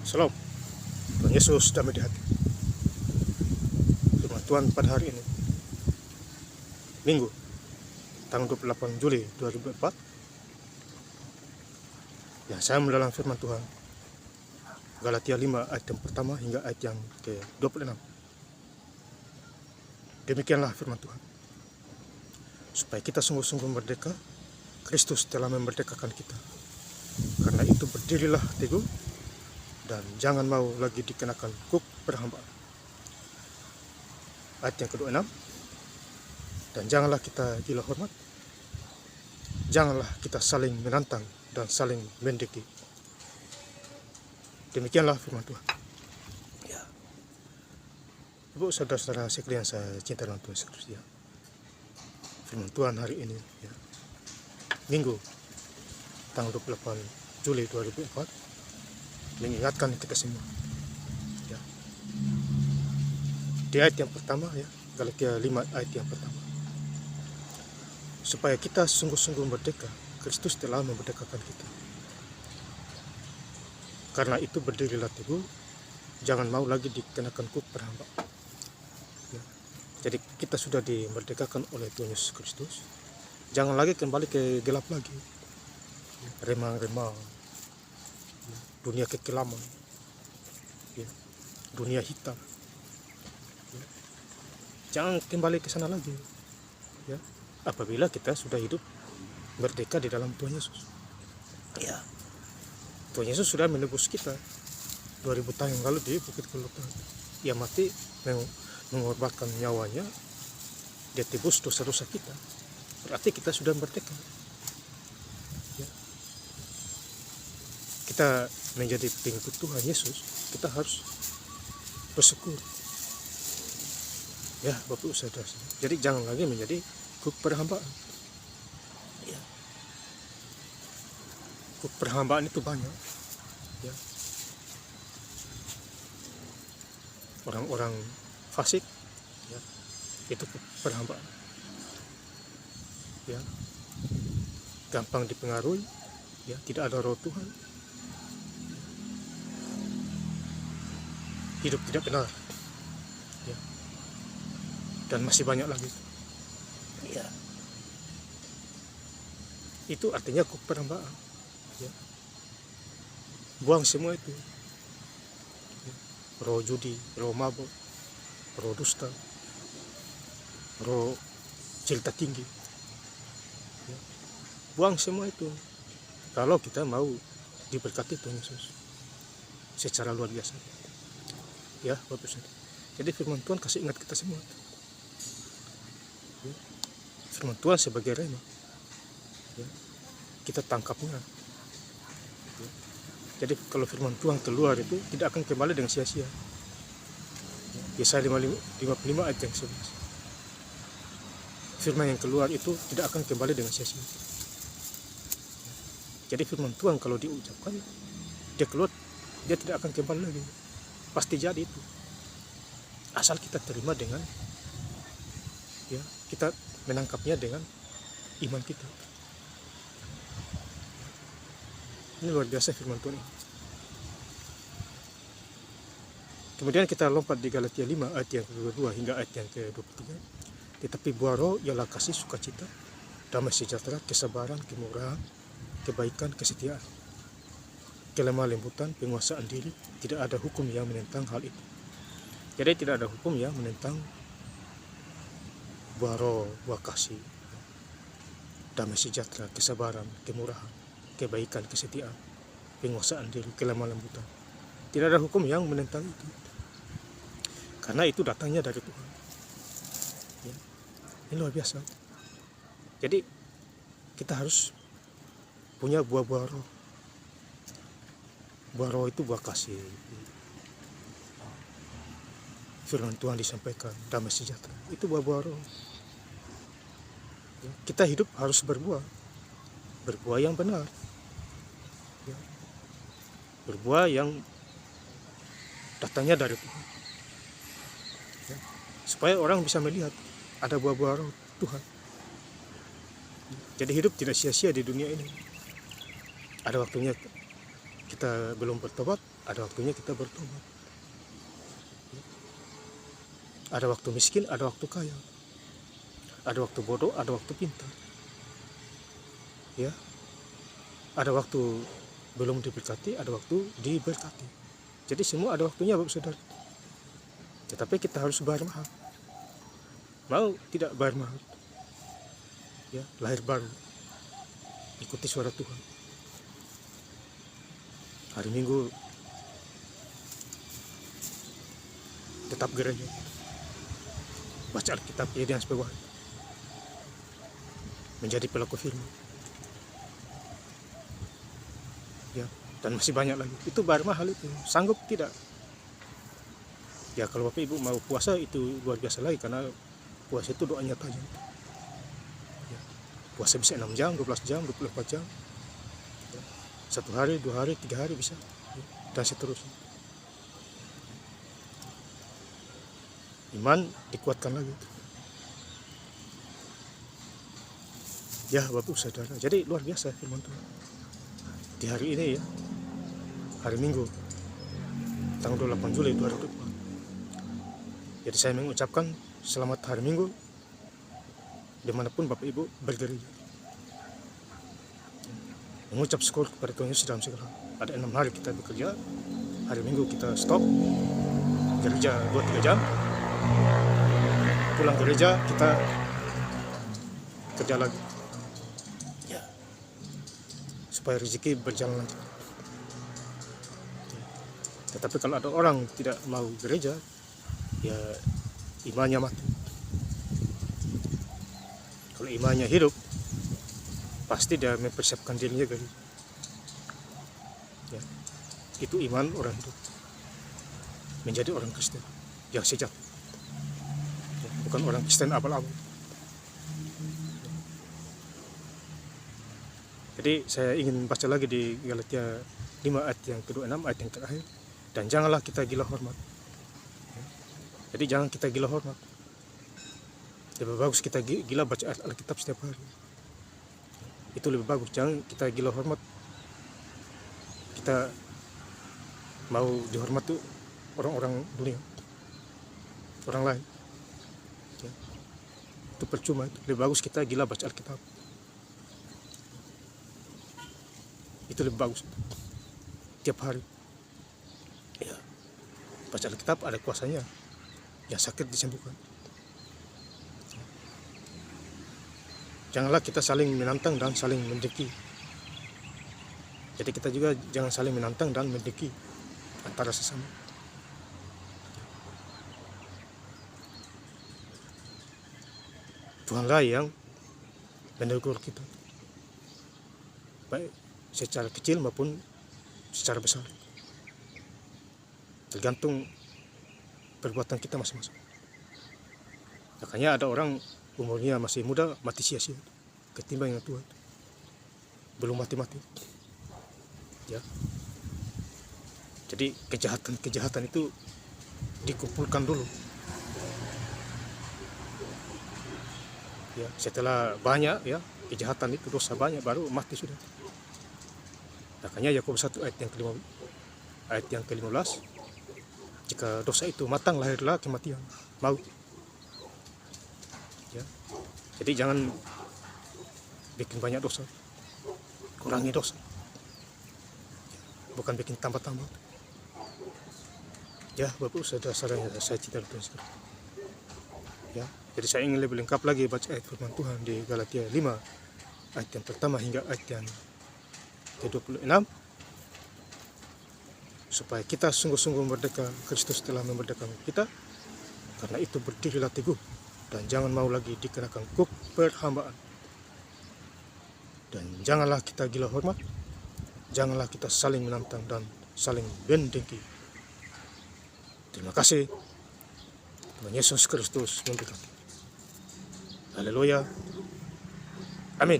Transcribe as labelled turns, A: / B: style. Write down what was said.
A: Shalom, Tuhan Yesus damai di hati. Firman Tuhan pada hari ini, Minggu, tanggal 28 Juli 2004, yang saya mendalam firman Tuhan, Galatia 5 ayat yang pertama hingga ayat yang ke-26. Demikianlah firman Tuhan. Supaya kita sungguh-sungguh merdeka, Kristus telah memerdekakan kita. Karena itu berdirilah teguh, dan jangan mau lagi dikenakan kuk perhambaan. Ayat yang ke-26, dan janganlah kita gila hormat, janganlah kita saling menantang dan saling mendeki. Demikianlah firman Tuhan. Ya. Ibu saudara-saudara sekalian saya cinta dalam Tuhan Yesus Kristus. Ya. Firman Tuhan hari ini, ya. Minggu, tanggal 28 Juli 2004, mengingatkan kita semua, ya. Di ayat yang pertama, ya, Galatia 5 ayat yang pertama, supaya kita sungguh-sungguh merdeka, Kristus telah memerdekakan kita. Karena itu berdirilah teguh, jangan mau lagi dikenakan kuk perhamba. Ya. Jadi kita sudah dimerdekakan oleh Tuhan Yesus Kristus. Jangan lagi kembali ke gelap lagi, remang-remang, dunia kekelaman, ya, dunia hitam, ya. Jangan kembali ke sana lagi, ya, apabila kita sudah hidup merdeka di dalam Tuhan Yesus. Ya, Tuhan Yesus sudah menebus kita 2000 tahun yang lalu di Bukit Golgota. Ia mati mengorbankan nyawanya, dia tebus dosa-dosa kita. Berarti kita sudah merdeka. Ya. Kita menjadi pengikut Tuhan Yesus, kita harus bersyukur, ya Bapak Ibu Saudara. Jadi jangan lagi menjadi kuk perhambaan, ya. Kuk perhambaan itu banyak, ya. Orang-orang fasik, ya, itu kuk perhambaan, ya. Gampang dipengaruhi, ya, tidak ada roh Tuhan, hidup tidak benar, ya. Dan masih banyak lagi, ya. Itu artinya kuk perhambaan, ya. Buang semua itu, ya. Roh judi, roh mabuk, roh dusta, roh cinta tinggi, ya. Buang semua itu kalau kita mau diberkati Tuhan Yesus secara luar biasa, ya Bapak Ibu. Jadi firman Tuhan kasih ingat kita semua, ya. Firman Tuhan sebagai rema, ya, kita tangkapnya, ya. Jadi kalau firman Tuhan keluar itu tidak akan kembali dengan sia-sia, ya. Yesaya 55 ayat yang 11, firman yang keluar itu tidak akan kembali dengan sia-sia. Jadi firman Tuhan kalau diucapkan, dia keluar, dia tidak akan kembali lagi, pasti jadi itu, asal kita terima dengan, ya, kita menangkapnya dengan iman kita. Ini luar biasa firman Tuhan ini. Kemudian kita lompat di Galatia 5 ayat yang ke-22 hingga ayat yang ke-23. Tetapi buah roh ialah kasih, sukacita, damai sejahtera, kesabaran, kemurahan, kebaikan, kesetiaan, kelemah lembutan, penguasaan diri. Tidak ada hukum yang menentang hal itu. Jadi tidak ada hukum yang menentang buah roh, buah kasih, damai sejahtera, kesabaran, kemurahan, kebaikan, kesetiaan, penguasaan diri, kelemah lembutan. Tidak ada hukum yang menentang itu, karena itu datangnya dari Tuhan, ya. Ini luar biasa. Jadi kita harus punya buah-buah roh. Buah roh itu buah kasih, firman Tuhan disampaikan, damai sejahtera, itu buah-buah roh, ya. Kita hidup harus berbuah yang benar, ya. Berbuah yang datangnya dari Tuhan, ya. Supaya orang bisa melihat ada buah-buah roh Tuhan. Jadi hidup tidak sia-sia di dunia ini. Ada waktunya kita belum bertobat, ada waktunya kita bertobat. Ada waktu miskin, ada waktu kaya. Ada waktu bodoh, ada waktu pintar. Ya. Ada waktu belum diberkati, ada waktu diberkati. Jadi semua ada waktunya, Bapak Saudara. Tetapi kita harus bayar mahal. Mau tidak bayar mahal? Ya, lahir baru. Ikuti suara Tuhan. Hari Minggu tetap gereja. Baca Alkitab jadi yang sebuah. Menjadi pelaku firman. Ya, dan masih banyak lagi. Itu bayar mahal itu. Sanggup tidak? Ya kalau Bapak Ibu mau puasa itu luar biasa lagi, karena puasa itu doanya tajam. Ya, puasa bisa 6 jam, 12 jam, 24 jam. Ya, 1 hari, 2 hari, 3 hari bisa. Ya, dan seterusnya. Iman dikuatkan lagi. Ya Bapak Saudara, jadi luar biasa firman Tuhan. Di hari ini ya, hari Minggu, tanggal 28 Juli 2024. Jadi saya mengucapkan selamat hari Minggu dimanapun Bapak Ibu bergereja. Mengucap syukur kepada Tuhan Yesus dalam segala. Ada 6 hari kita bekerja, hari Minggu kita stop, gereja 2-3 jam, pulang gereja kita kerja lagi. Ya, supaya rezeki berjalan lancar. Tetapi kalau ada orang tidak mau gereja, ya imannya mati. Kalau imannya hidup, pasti dia mempersiapkan dirinya gereja. Ya, itu iman orang hidup, menjadi orang Kristen yang sejati. Ya, bukan orang Kristen abal-abal. Jadi saya ingin baca lagi di Galatia 5 ayat yang ke-26, ayat yang terakhir. Dan janganlah kita gila hormat. Jadi jangan kita gila hormat. Lebih bagus kita gila baca Alkitab setiap hari. Itu lebih bagus. Jangan kita gila hormat. Kita mau dihormat tuh orang-orang dunia, orang lain. Ya. Itu percuma. Lebih bagus kita gila baca Alkitab. Itu lebih bagus. Tiap hari. Ya. Baca Alkitab ada kuasanya. Yang sakit disembuhkan. Janganlah kita saling menantang dan saling mendeki. Jadi kita juga jangan saling menantang dan mendeki antara sesama. Tuhanlah yang menegur kita, baik secara kecil maupun secara besar. Tergantung perbuatan kita masing-masing. Makanya ada orang umurnya masih muda mati sia-sia ketimbang yang tua belum mati-mati. Ya. Jadi kejahatan itu dikumpulkan dulu. Ya, setelah banyak ya kejahatan itu, dosa banyak, baru mati sudah. Makanya Yakobus 1 ayat yang ke-15, jika dosa itu matang, lahirlah kematian, maut. Ya. Jadi jangan bikin banyak dosa, kurangi dosa, bukan bikin tambah-tambah. Ya Bapak saudara yang saya cintai Tuhan sekalian. Ya, jadi saya ingin lebih lengkap lagi baca ayat firman Tuhan di Galatia 5 ayat yang pertama hingga ayat yang ke-26, supaya kita sungguh-sungguh merdeka. Kristus telah memerdekakan kita. Karena itu berdirilah teguh dan jangan mau lagi dikenakan kuk perhambaan. Dan janganlah kita gila hormat, janganlah kita saling menantang dan saling mendengki. Terima kasih. Tuhan Yesus Kristus memberkati. Haleluya. Amin.